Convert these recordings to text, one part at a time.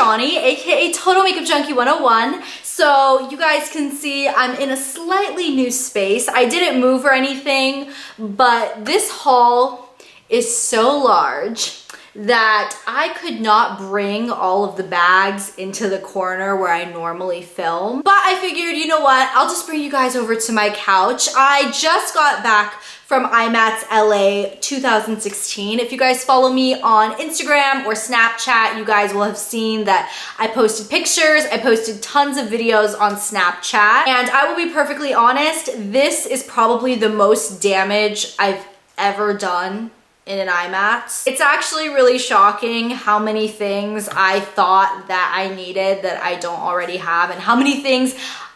Shawnee, aka Total Makeup Junkie 101. So you guys can see I'm in a slightly new space. I didn't move or anything, but this haul is so large that I could not bring all of the bags into the corner where I normally film. But I figured, you know what, I'll just bring you guys over to my couch. I just got back from Imats LA 2016. If you guys follow me on Instagram or Snapchat, you guys will have seen that I posted pictures, I posted tons of videos on Snapchat, and I will be perfectly honest, this is probably the most damage I've ever done in an Imats. It's actually really shocking how many things I thought that I needed that I don't already have, and how many things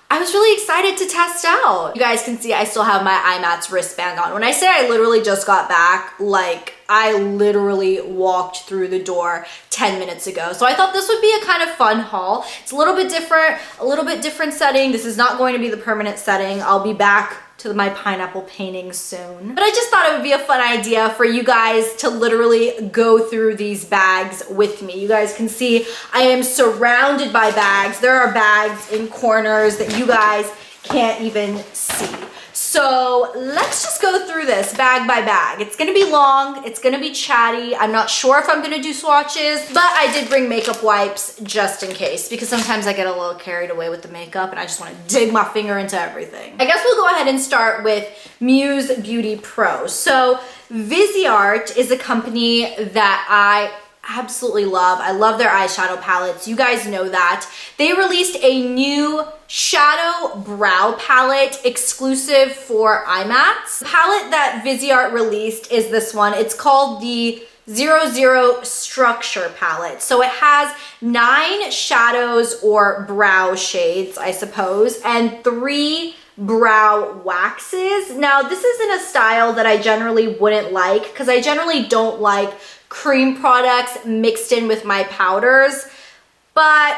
I was really excited to test out. You guys can see I still have my Imats wristband on. When I say I literally just got back, like I literally walked through the door 10 minutes ago. So I thought this would be a kind of fun haul. It's a little bit different setting. This is not going to be the permanent setting. I'll be back to my pineapple painting soon. But I just thought it would be a fun idea for you guys to literally go through these bags with me. You guys can see I am surrounded by bags. There are bags in corners that you guys can't even see. So let's just go through this bag by bag. It's gonna be long, it's gonna be chatty. I'm not sure if I'm gonna do swatches, but I did bring makeup wipes just in case, because sometimes I get a little carried away with the makeup and I just wanna dig my finger into everything. I guess we'll go ahead and start with Muse Beauty Pro. So Viseart is a company that I absolutely love. I love their eyeshadow palettes. You guys know that. They released a new shadow brow palette exclusive for Imats. The palette that Viseart released is this one. It's called the 00 Structure palette. So it has 9 shadows or brow shades, I suppose, and 3 brow waxes. Now, this isn't a style that I generally wouldn't like, because I generally don't like cream products mixed in with my powders, but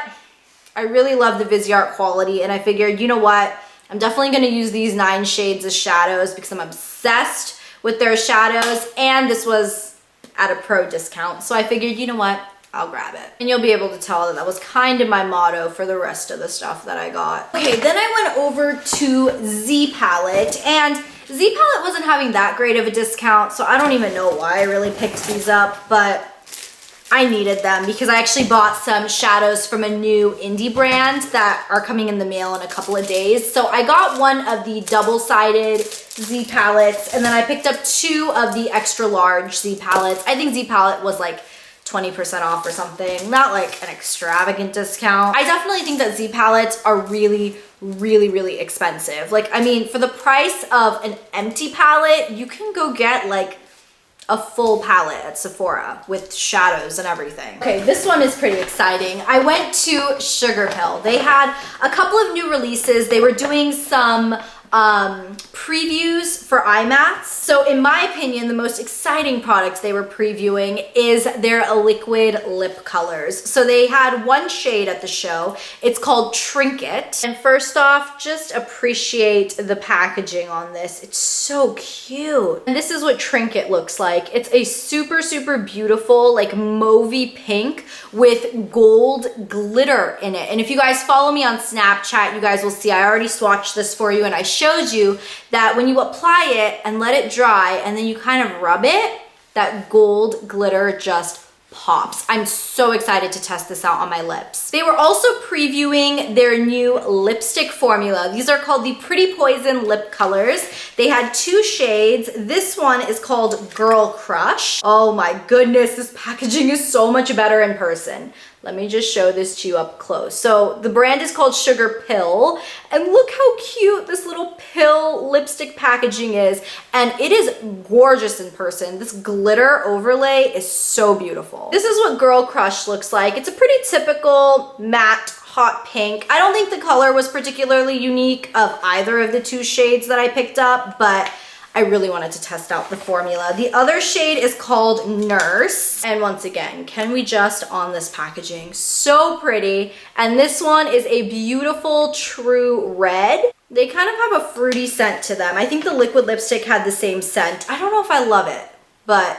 I really love the Viseart quality, and I figured, you know what, I'm definitely going to use these 9 shades as shadows because I'm obsessed with their shadows, and this was at a pro discount, so I figured, you know what, I'll grab it. And you'll be able to tell that that was kind of my motto for the rest of the stuff that I got. Okay, then I went over to Z Palette, and Z Palette wasn't having that great of a discount, so I don't even know why I really picked these up, but I needed them because I actually bought some shadows from a new indie brand that are coming in the mail in a couple of days. So I got one of the double-sided Z palettes, and then I picked up 2 of the extra large Z palettes. I think Z palette was like 20% off or something, not like an extravagant discount. I definitely think that Z palettes are really expensive. Like, I mean, for the price of an empty palette, you can go get like a full palette at Sephora with shadows and everything. Okay, this one is pretty exciting. I went to Sugarpill. They had a couple of new releases. They were doing some previews for Imats. So in my opinion, the most exciting products they were previewing is their liquid lip colors. So they had one shade at the show. It's called Trinket. And first off, just appreciate the packaging on this. It's so cute. And this is what Trinket looks like. It's a super beautiful, like mauvey pink with gold glitter in it. And if you guys follow me on Snapchat, you guys will see I already swatched this for you, and I showed you that when you apply it and let it dry and then you kind of rub it, that gold glitter just pops. I'm so excited to test this out on my lips. They were also previewing their new lipstick formula. These are called the Pretty Poison lip colors. They had 2 shades. This one is called Girl Crush. Oh my goodness, this packaging is so much better in person. Let me just show this to you up close. So the brand is called Sugarpill, and look how cute this little pill lipstick packaging is, and it is gorgeous in person. This glitter overlay is so beautiful. This is what Girl Crush looks like. It's a pretty typical matte hot pink. I don't think the color was particularly unique of either of the 2 shades that I picked up, but I really wanted to test out the formula. The other shade is called Nurse. And once again, can we just on this packaging? So pretty. And this one is a beautiful true red. They kind of have a fruity scent to them. I think the liquid lipstick had the same scent. I don't know if I love it, but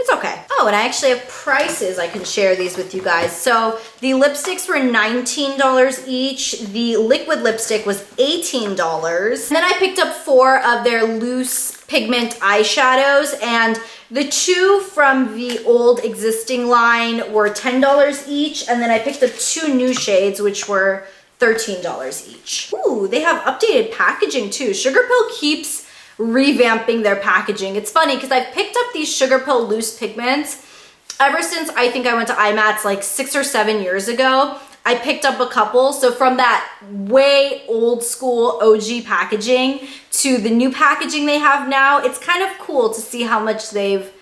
It's okay. Oh, and I actually have prices. I can share these with you guys. So the lipsticks were $19 each. The liquid lipstick was $18. And then I picked up 4 of their loose pigment eyeshadows, and the 2 from the old existing line were $10 each. And then I picked up 2 new shades, which were $13 each. Ooh, they have updated packaging too. Sugarpill keeps revamping their packaging. It's funny because I've picked up these Sugarpill loose pigments ever since I think I went to Imats like 6 or 7 years ago. I picked up a couple. So from that way old school OG packaging to the new packaging they have now, it's kind of cool to see how much they've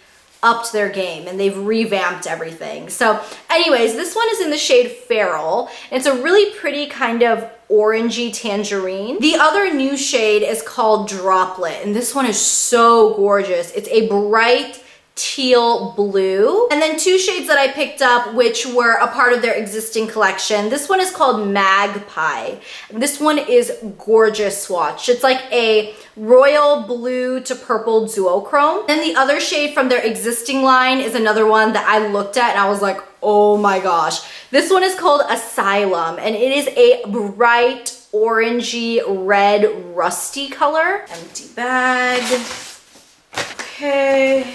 upped their game and they've revamped everything. So anyways, this one is in the shade Feral. It's a really pretty kind of orangey tangerine. The other new shade is called Droplet, and this one is so gorgeous. It's a bright teal blue. And then 2 shades that I picked up, which were a part of their existing collection. This one is called Magpie. This one is gorgeous swatch. It's like a royal blue to purple duochrome. And the other shade from their existing line is another one that I looked at and I was like, oh my gosh. This one is called Asylum, and it is a bright orangey red rusty color. Empty bag. Okay.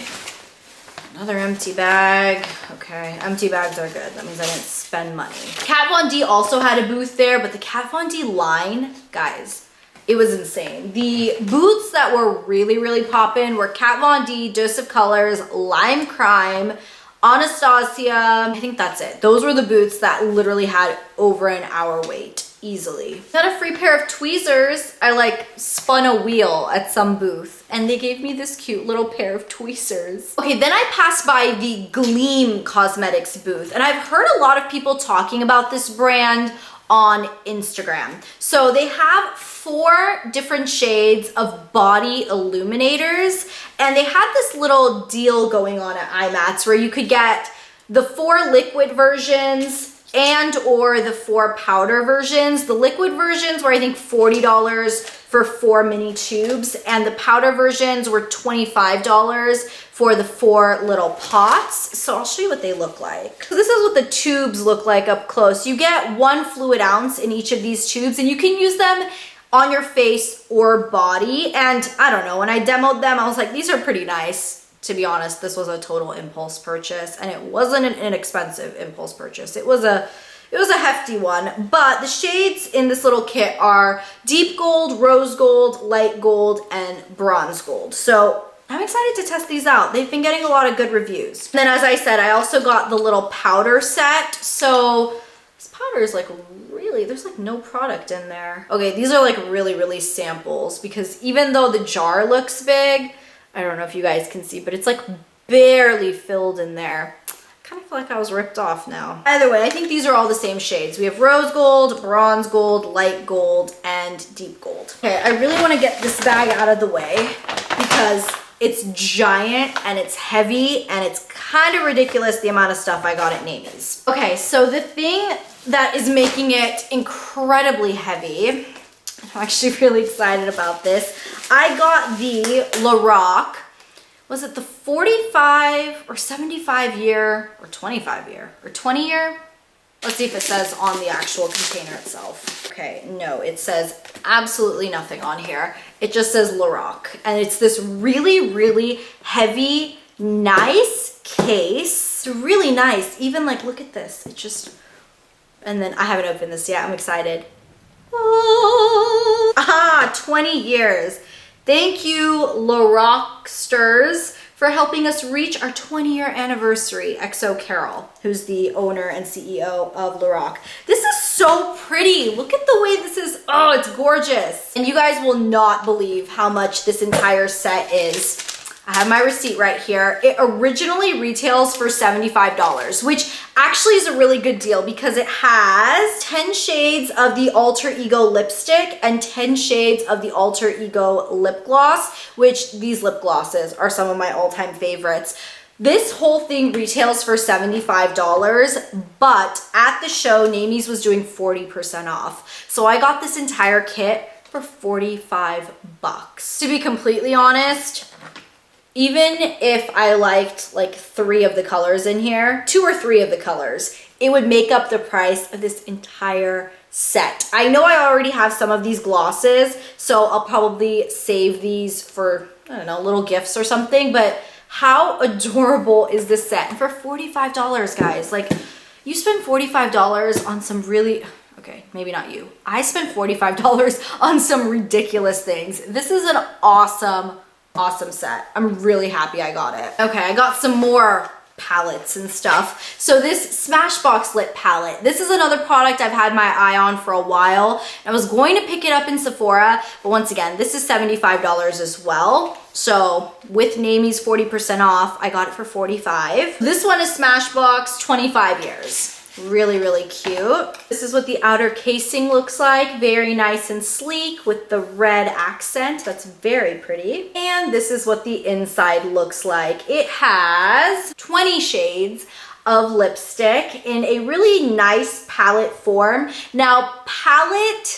Another empty bag. Okay, empty bags are good. That means I didn't spend money. Kat Von D also had a booth there, but the Kat Von D line, guys, it was insane. The booths that were really poppin' were Kat Von D, Dose of Colors, Lime Crime, Anastasia. I think that's it. Those were the booths that literally had over an hour wait. Easily. Got a free pair of tweezers. I like spun a wheel at some booth and they gave me this cute little pair of tweezers. Okay, then I passed by the Gleam cosmetics booth, and I've heard a lot of people talking about this brand on Instagram. So they have 4 different shades of body illuminators, and they had this little deal going on at Imats where you could get the 4 liquid versions and or the 4 powder versions. The liquid versions were I think $40 for 4 mini tubes, and the powder versions were $25 for the 4 little pots. So I'll show you what they look like. So this is what the tubes look like up close. You get 1 fluid ounce in each of these tubes, and you can use them on your face or body. And I don't know, when I demoed them, I was like, these are pretty nice. To be honest, this was a total impulse purchase, and it wasn't an inexpensive impulse purchase. It was a hefty one. But the shades in this little kit are deep gold, rose gold, light gold, and bronze gold. So I'm excited to test these out. They've been getting a lot of good reviews. And then, as I said, I also got the little powder set. So this powder is like really, there's like no product in there. Okay, these are like really samples, because even though the jar looks big, I don't know if you guys can see, but it's like barely filled in there. I kind of feel like I was ripped off now. Either way, I think these are all the same shades. We have rose gold, bronze gold, light gold, and deep gold. Okay, I really want to get this bag out of the way because it's giant and it's heavy and it's kind of ridiculous the amount of stuff I got at Naimie's. Okay, so the thing that is making it incredibly heavy, I'm actually really excited about this. I got the Lorac, was it the 45 or 75 year or 25 year or 20 year? Let's see if it says on the actual container itself. Okay, no, it says absolutely nothing on here. It just says Lorac, and it's this really heavy, nice case. It's really nice. Even like, look at this. It just, and then I haven't opened this yet. I'm excited. Ah, 20 years. Thank you, Loracsters, for helping us reach our 20-year anniversary. XO Carol, who's the owner and CEO of Lorac. This is so pretty. Look at the way this is. Oh, it's gorgeous. And you guys will not believe how much this entire set is. I have my receipt right here. It originally retails for $75, which actually is a really good deal because it has 10 shades of the Alter Ego lipstick and 10 shades of the Alter Ego lip gloss, which these lip glosses are some of my all-time favorites. This whole thing retails for $75, but at the show, Naimie's was doing 40% off. So I got this entire kit for $45. To be completely honest, even if I liked like 3 of the colors in here, 2 or 3 of the colors, it would make up the price of this entire set. I know I already have some of these glosses, so I'll probably save these for, I don't know, little gifts or something, but how adorable is this set? And for $45, guys, like you spend $45 on some really, okay, maybe not you. I spent $45 on some ridiculous things. This is an awesome, awesome set. I'm really happy I got it. Okay, I got some more palettes and stuff. So this Smashbox lip palette, this is another product I've had my eye on for a while. I was going to pick it up in Sephora, but once again, this is $75 as well. So with Naimie's 40% off, I got it for $45. This one is Smashbox 25 years. Really, really cute. This is what the outer casing looks like. Very nice and sleek with the red accent. That's very pretty. And this is what the inside looks like. It has 20 shades of lipstick in a really nice palette form. Now,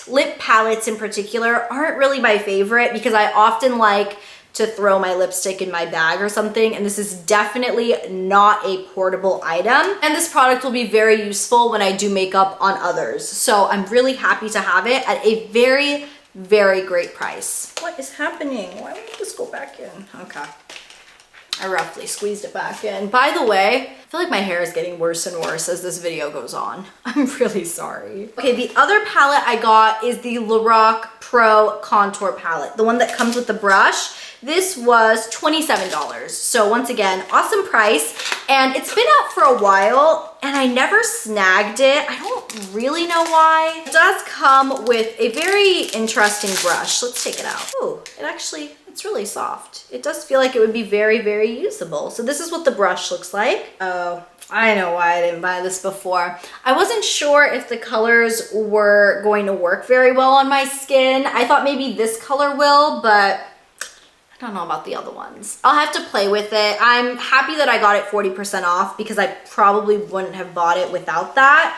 lip palettes in particular aren't really my favorite because I often like to throw my lipstick in my bag or something, and this is definitely not a portable item, and this product will be very useful when I do makeup on others. So I'm really happy to have it at a very, very great price. What is happening? Why won't this go back in? Okay, I roughly squeezed it back in. By the way, I feel like my hair is getting worse and worse as this video goes on. I'm really sorry. Okay, the other palette I got is the Lorac Pro Contour Palette, the one that comes with the brush. This was $27. So once again, awesome price. And it's been out for a while and I never snagged it. I don't really know why. It does come with a very interesting brush. Let's take it out. Oh, it's really soft. It does feel like it would be very, very usable. So this is what the brush looks like. Oh, I know why I didn't buy this before. I wasn't sure if the colors were going to work very well on my skin. I thought maybe this color will, but I don't know about the other ones. I'll have to play with it. I'm happy that I got it 40% off because I probably wouldn't have bought it without that,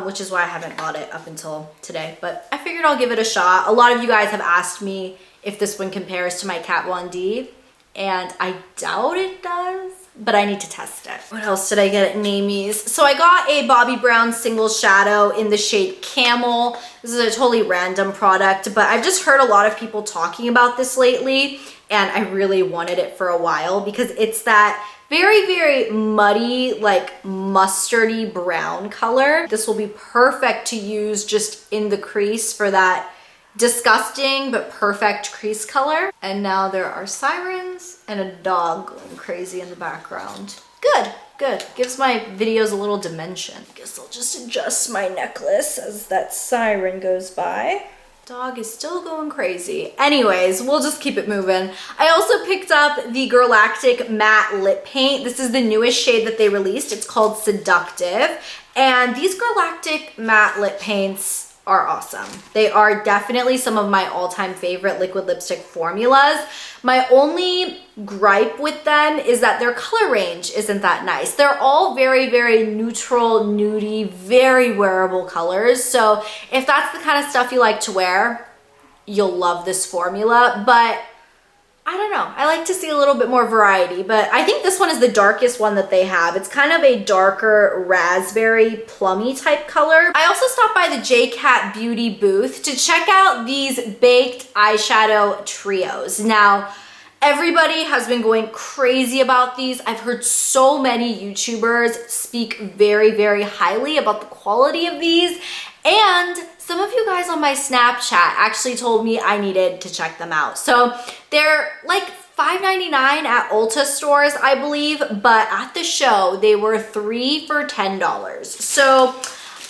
which is why I haven't bought it up until today. But I figured I'll give it a shot. A lot of you guys have asked me if this one compares to my Kat Von D, and I doubt it does, but I need to test it. What else did I get at Naimie's? So I got a Bobbi Brown single shadow in the shade Camel. This is a totally random product, but I've just heard a lot of people talking about this lately, and I really wanted it for a while because it's that very, very muddy, like mustardy brown color. This will be perfect to use just in the crease for that disgusting but perfect crease color. And now there are sirens and a dog going crazy in the background. Good, good. Gives my videos a little dimension. Guess I'll just adjust my necklace as that siren goes by. Dog is still going crazy. Anyways, we'll just keep it moving. I also picked up the Girlactik matte lip paint. This is the newest shade that they released. It's called Seductive. And these Girlactik matte lip paints are awesome. They are definitely some of my all-time favorite liquid lipstick formulas. My only gripe with them is that their color range isn't that nice. They're all very, very neutral, nudie, very wearable colors. So if that's the kind of stuff you like to wear, you'll love this formula. But I don't know. I like to see a little bit more variety, but I think this one is the darkest one that they have. It's kind of a darker raspberry plummy type color. I also stopped by the JCAT beauty booth to check out these baked eyeshadow trios. Now, everybody has been going crazy about these. I've heard so many YouTubers speak very, very highly about the quality of these, and some of you guys on my Snapchat actually told me I needed to check them out. So they're like $5.99 at Ulta stores, I believe, but at the show, they were 3 for $10. So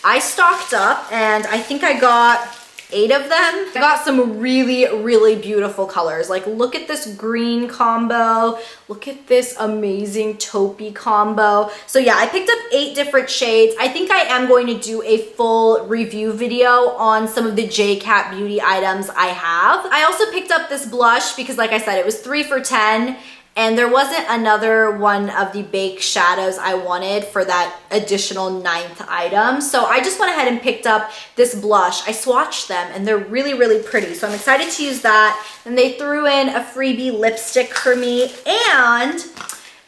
I stocked up and I think I got 8 of them. I got some really, really beautiful colors. Like, look at this green combo. Look at this amazing taupey combo. So yeah, I picked up 8 different shades. I think I am going to do a full review video on some of the JCAT beauty items I have. I also picked up this blush because, like I said, it was 3 for $10. and there wasn't another one of the baked shadows I wanted for that additional 9th item. So I just went ahead and picked up this blush. I swatched them and they're really, really pretty. So I'm excited to use that. And they threw in a freebie lipstick for me, and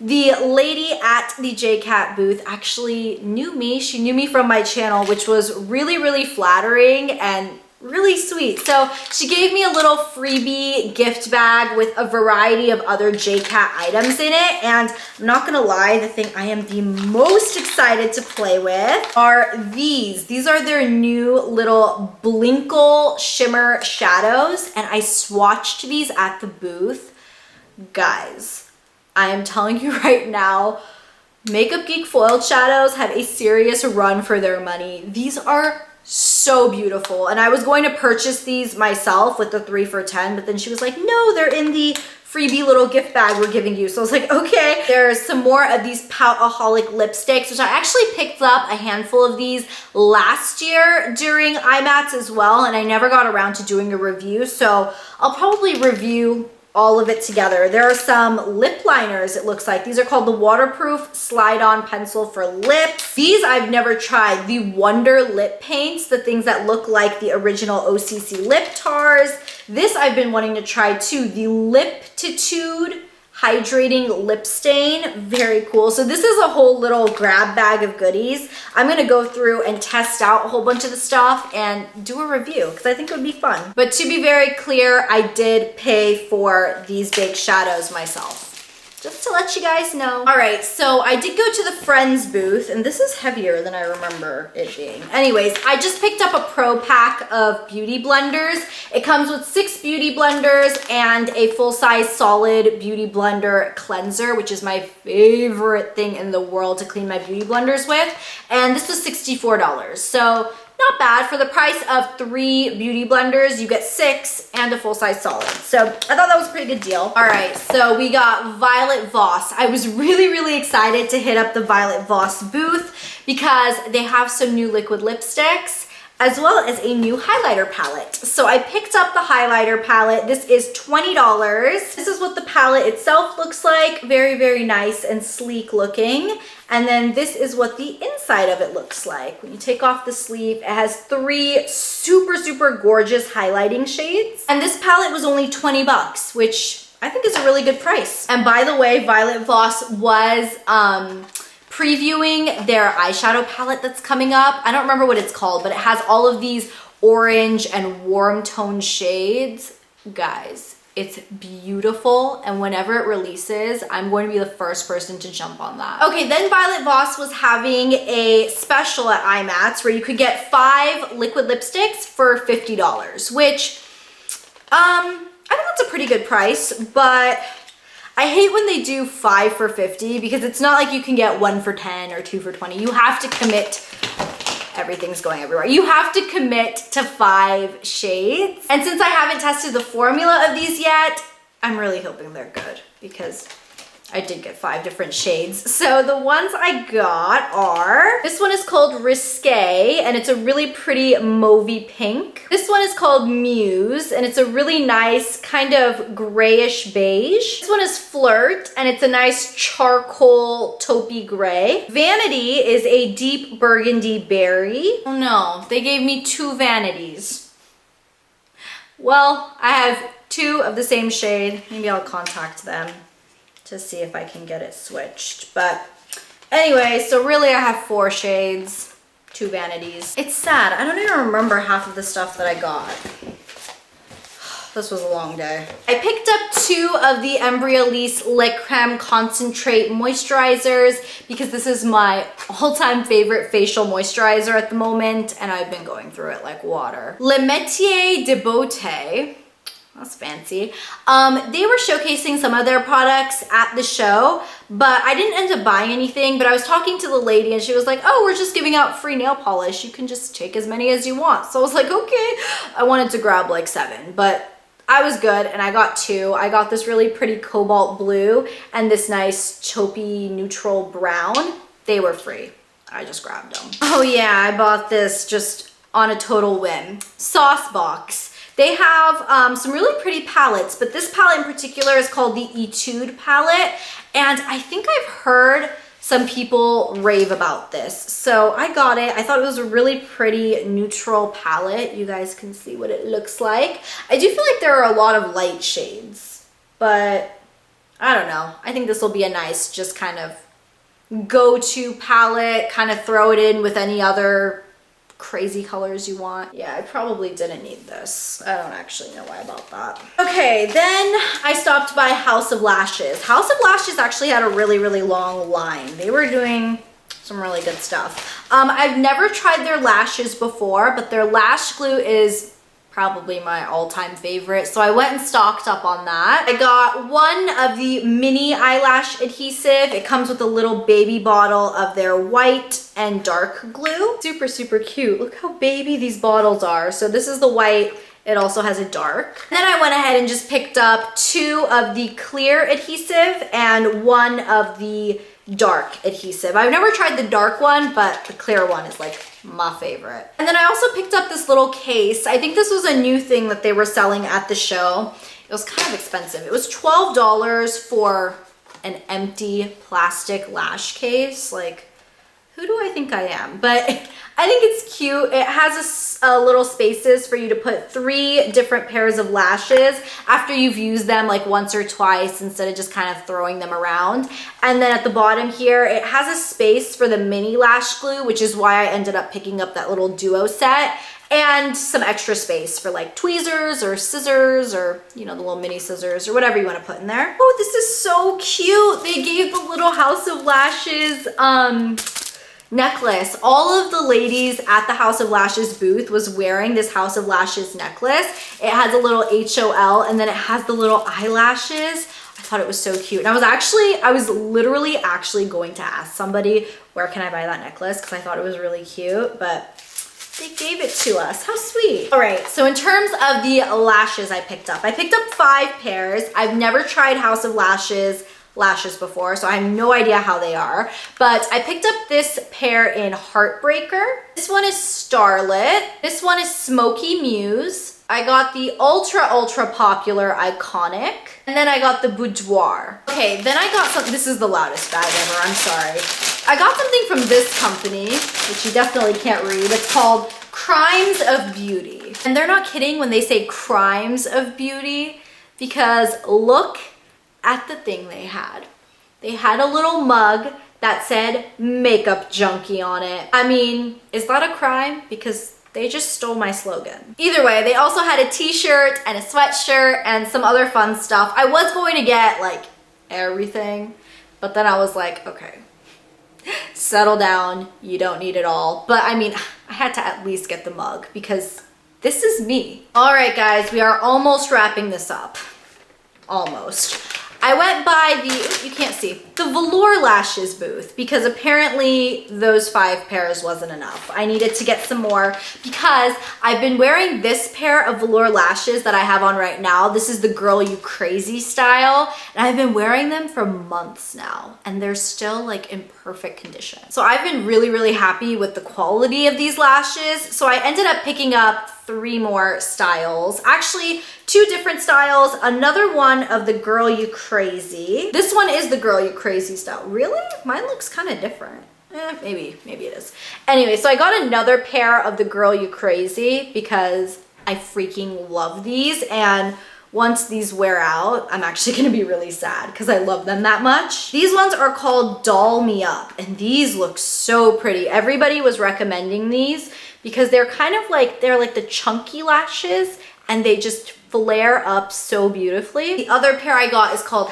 the lady at the JCAT booth actually knew me. She knew me from my channel, which was really, really flattering and really sweet. So she gave me a little freebie gift bag with a variety of other JCAT items in it. And I'm not gonna lie, the thing I am the most excited to play with are these. These are their new little Blinkle shimmer shadows. And I swatched these at the booth. Guys, I am telling you right now, Makeup Geek foiled shadows have a serious run for their money. These are so beautiful, and I was going to purchase these myself with the 3 for $10, but then she was like, no, they're in the freebie little gift bag we're giving you. So I was like, okay. There's some more of these Poutaholic lipsticks, which I actually picked up a handful of these last year during Imats as well, and I never got around to doing a review, so I'll probably review all of it together. There are some lip liners, it looks like. These are called the Waterproof Slide-On Pencil for Lips. These I've never tried. The Wonder Lip Paints, the things that look like the original OCC lip tars. This I've been wanting to try too. The Liptitude Hydrating Lip Stain. Very cool. So this is a whole little grab bag of goodies. I'm gonna go through and test out a whole bunch of the stuff and do a review because I think it would be fun. But to be very clear, I did pay for these baked shadows myself. Just to let you guys know. All right, so I did go to the Friends booth, and this is heavier than I remember it being. Anyways, I just picked up a pro pack of beauty blenders. It comes with 6 beauty blenders and a full-size solid beauty blender cleanser, which is my favorite thing in the world to clean my beauty blenders with. And this was $64. So not bad. For the price of 3 beauty blenders, you get 6 and a full-size solid. So I thought that was a pretty good deal. All right, so we got Violet Voss. I was really, really excited to hit up the Violet Voss booth because they have some new liquid lipsticks as well as a new highlighter palette. So I picked up the highlighter palette. This is $20. This is what the palette itself looks like. Very, very nice and sleek looking. And then this is what the inside of it looks like. When you take off the sleeve, it has 3 super, super gorgeous highlighting shades. And this palette was only 20 bucks, which I think is a really good price. And by the way, Violet Voss was previewing their eyeshadow palette that's coming up. I don't remember what it's called, but it has all of these orange and warm tone shades. Guys, it's beautiful, and whenever it releases, I'm going to be the first person to jump on that. Okay, then Violet Voss was having a special at Imats where you could get 5 liquid lipsticks for $50, which I think that's a pretty good price, but I hate when they do 5 for $50 because it's not like you can get 1 for $10 or 2 for $20. You have to commit. Everything's going everywhere. You have to commit to 5 shades. And since I haven't tested the formula of these yet, I'm really hoping they're good because I did get 5 different shades. So the ones I got are, this one is called Risque, and it's a really pretty mauvey pink. This one is called Muse, and it's a really nice kind of grayish beige. This one is Flirt, and it's a nice charcoal taupey gray. Vanity is a deep burgundy berry. Oh no, they gave me 2 vanities. Well, I have 2 of the same shade. Maybe I'll contact them to see if I can get it switched. But anyway, so really I have 4 shades, 2 vanities. It's sad. I don't even remember half of the stuff that I got. This was a long day. I picked up 2 of the Embryolisse Le Creme Concentrate Moisturizers because this is my all-time favorite facial moisturizer at the moment, and I've been going through it like water. Le Metier de Beaute. That's fancy. They were showcasing some of their products at the show, but I didn't end up buying anything. But I was talking to the lady and she was like, oh, we're just giving out free nail polish. You can just take as many as you want. So I was like, okay. I wanted to grab like 7, but I was good and I got 2. I got this really pretty cobalt blue and this nice taupey neutral brown. They were free. I just grabbed them. Oh yeah, I bought this just on a total whim. Saucebox. They have some really pretty palettes, but this palette in particular is called the Etude palette. And I think I've heard some people rave about this. So I got it. I thought it was a really pretty neutral palette. You guys can see what it looks like. I do feel like there are a lot of light shades, but I don't know. I think this will be a nice just kind of go-to palette, kind of throw it in with any other crazy colors you want. Yeah, I probably didn't need this. I don't actually know why about that. Okay, then I stopped by House of Lashes. House of Lashes actually had a really, really long line. They were doing some really good stuff. I've never tried their lashes before, but their lash glue is probably my all-time favorite. So I went and stocked up on that. I got one of the mini eyelash adhesive. It comes with a little baby bottle of their white and dark glue. Super, super cute. Look how baby these bottles are. So this is the white. It also has a dark. Then I went ahead and just picked up 2 of the clear adhesive and 1 of the dark adhesive. I've never tried the dark one, but the clear one is like my favorite. And then I also picked up this little case. I think this was a new thing that they were selling at the show. It was kind of expensive. It was $12 for an empty plastic lash case. Like, who do I think I am? But I think it's cute. It has a little spaces for you to put 3 different pairs of lashes after you've used them like once or twice instead of just kind of throwing them around. And then at the bottom here, it has a space for the mini lash glue, which is why I ended up picking up that little duo set, and some extra space for like tweezers or scissors or, you know, the little mini scissors or whatever you want to put in there. Oh, this is so cute. They gave the little House of Lashes necklace. All of the ladies at the House of Lashes booth was wearing this House of Lashes necklace. It has a little HOL and then it has the little eyelashes. I thought it was so cute. And I was literally actually going to ask somebody, where can I buy that necklace? Because I thought it was really cute, but they gave it to us. How sweet. All right, so in terms of the lashes I picked up 5 pairs. I've never tried House of Lashes before, so I have no idea how they are, but I picked up this pair in Heartbreaker. This one is Starlit. This one is Smoky Muse. I got the ultra popular Iconic, and then I got the Boudoir. Okay, then I got some, this is the loudest bag ever, I'm sorry. I got something from this company, which you definitely can't read. It's called Crimes of Beauty. And they're not kidding when they say Crimes of Beauty, because look at the thing they had. They had a little mug that said makeup junkie on it. I mean, is that a crime? Because they just stole my slogan. Either way, they also had a t-shirt and a sweatshirt and some other fun stuff. I was going to get like everything, but then I was like, okay, settle down, you don't need it all. But I mean, I had to at least get the mug because this is me. All right, guys, we are almost wrapping this up. Almost. I went by the, you can't see, the Velour Lashes booth because apparently those 5 pairs wasn't enough. I needed to get some more because I've been wearing this pair of Velour Lashes that I have on right now. This is the Girl You Crazy style, and I've been wearing them for months now and they're still like in perfect condition. So I've been really happy with the quality of these lashes. So I ended up picking up 3 more styles. Actually, 2 different styles. Another one of the Girl You Crazy. This one is the Girl You Crazy style. Really? Mine looks kind of different. Maybe it is. Anyway, so I got another pair of the Girl You Crazy because I freaking love these, and once these wear out, I'm actually gonna be really sad because I love them that much. These ones are called Doll Me Up, and these look so pretty. Everybody was recommending these because they're kind of like, they're like the chunky lashes and they just flare up so beautifully. The other pair I got is called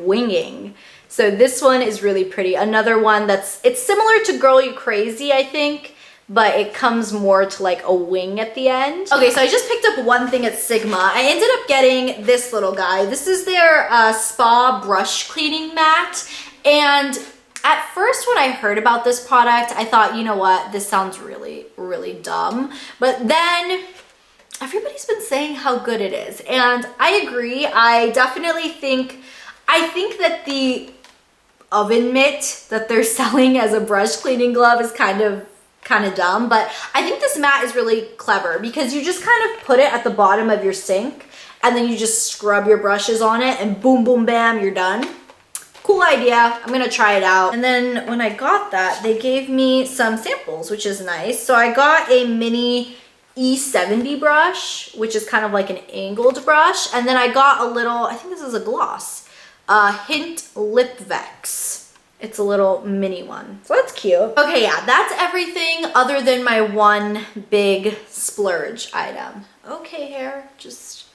#Winging. So this one is really pretty. Another one it's similar to Girl You Crazy, I think, but it comes more to like a wing at the end. Okay, so I just picked up one thing at Sigma. I ended up getting this little guy. This is their spa brush cleaning mat. And at first when I heard about this product, I thought, you know what, this sounds really dumb. But then everybody's been saying how good it is. And I agree. I definitely think that the oven mitt that they're selling as a brush cleaning glove is kind of kind of dumb, but I think this mat is really clever because you just kind of put it at the bottom of your sink and then you just scrub your brushes on it and boom, boom, bam, you're done. Cool idea. I'm gonna try it out. And then when I got that, they gave me some samples, which is nice. So I got a mini E70 brush, which is kind of like an angled brush. And then I got a little, I think this is a gloss, Hint Lip Vex. It's a little mini one. So that's cute. Okay, yeah, that's everything other than my one big splurge item. Okay, hair, just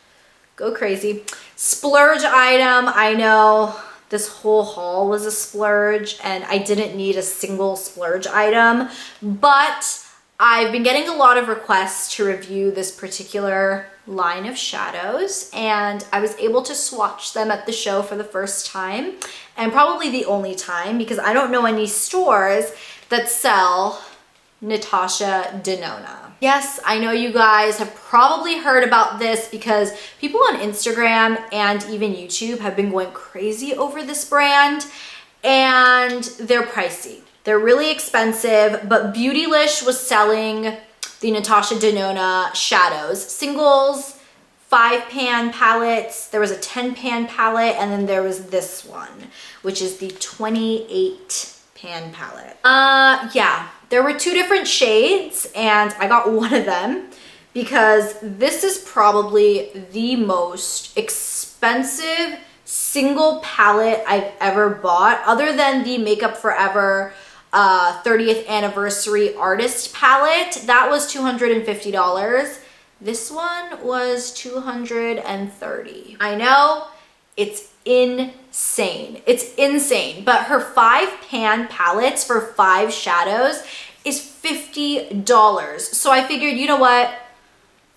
go crazy. Splurge item, I know this whole haul was a splurge and I didn't need a single splurge item, but I've been getting a lot of requests to review this particular line of shadows and I was able to swatch them at the show for the first time and probably the only time because I don't know any stores that sell Natasha Denona. Yes, I know you guys have probably heard about this because people on Instagram and even YouTube have been going crazy over this brand and they're pricey. They're really expensive, but Beautylish was selling the Natasha Denona shadows, singles, 5-pan palettes. There was a 10-pan palette, and then there was this one, which is the 28-pan palette. Yeah, there were 2 different shades, and I got one of them because this is probably the most expensive single palette I've ever bought, other than the Makeup Forever 30th anniversary artist palette. That was $250. This one was $230. I know, it's insane. It's insane, but her 5-pan palettes for 5 shadows is $50. So I figured, you know what?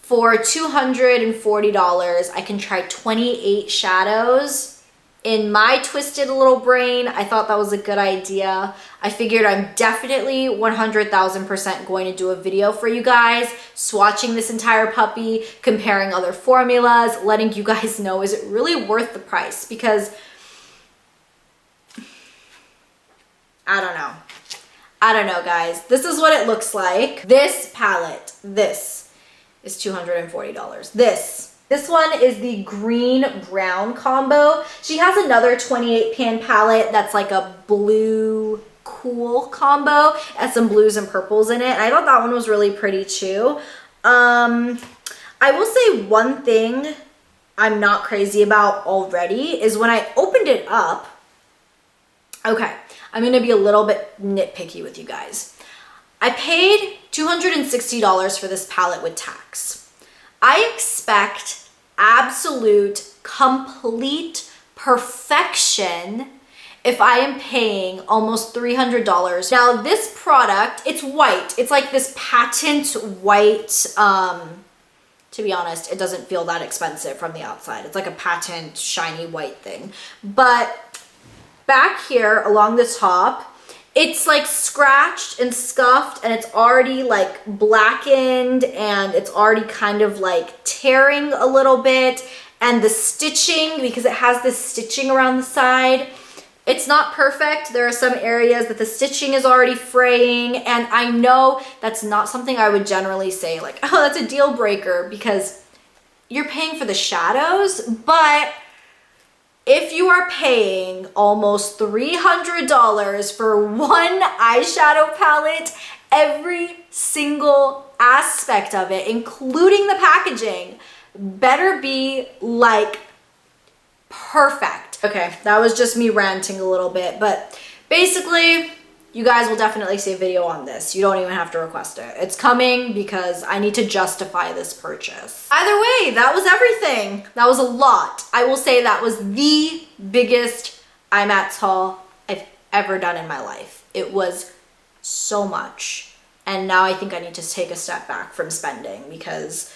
For $240, I can try 28 shadows. In my twisted little brain, I thought that was a good idea. I figured I'm definitely 100,000% going to do a video for you guys, swatching this entire puppy, comparing other formulas, letting you guys know, is it really worth the price? Because I don't know, guys. This is what it looks like. This palette, this is $240. This one is the green brown combo. She has another 28-pan palette that's like a blue cool combo. It has some blues and purples in it. And I thought that one was really pretty too. I will say one thing I'm not crazy about already is when I opened it up. Okay, I'm gonna be a little bit nitpicky with you guys. I paid $260 for this palette with tax. I expect absolute, complete perfection if I am paying almost $300. Now this product, it's white. It's like this patent white, to be honest, it doesn't feel that expensive from the outside. It's like a patent shiny white thing. But back here along the top, it's like scratched and scuffed and it's already like blackened and it's already kind of like tearing a little bit. And the stitching, because it has this stitching around the side, it's not perfect. There are some areas that the stitching is already fraying, and I know that's not something I would generally say like, oh, that's a deal breaker, because you're paying for the shadows. But if you are paying almost $300 for one eyeshadow palette, every single aspect of it, including the packaging, better be like perfect. Okay, that was just me ranting a little bit, but basically, you guys will definitely see a video on this. You don't even have to request it. It's coming because I need to justify this purchase. Either way, that was everything. That was a lot. I will say that was the biggest Imats haul I've ever done in my life. It was so much. And now I think I need to take a step back from spending because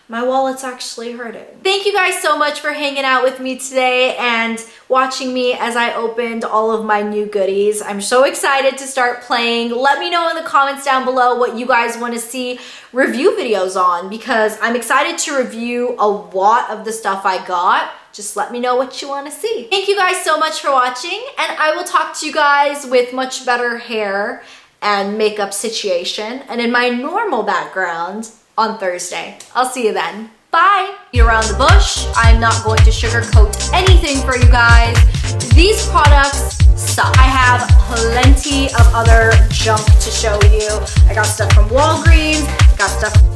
my wallet's actually hurting. Thank you guys so much for hanging out with me today and watching me as I opened all of my new goodies. I'm so excited to start playing. Let me know in the comments down below what you guys want to see review videos on, because I'm excited to review a lot of the stuff I got. Just let me know what you want to see. Thank you guys so much for watching, and I will talk to you guys with much better hair and makeup situation, and in my normal background on Thursday. I'll see you then. Bye! Around the bush, I'm not going to sugarcoat anything for you guys. These products suck. I have plenty of other junk to show you. I got stuff from Walgreens, I got stuff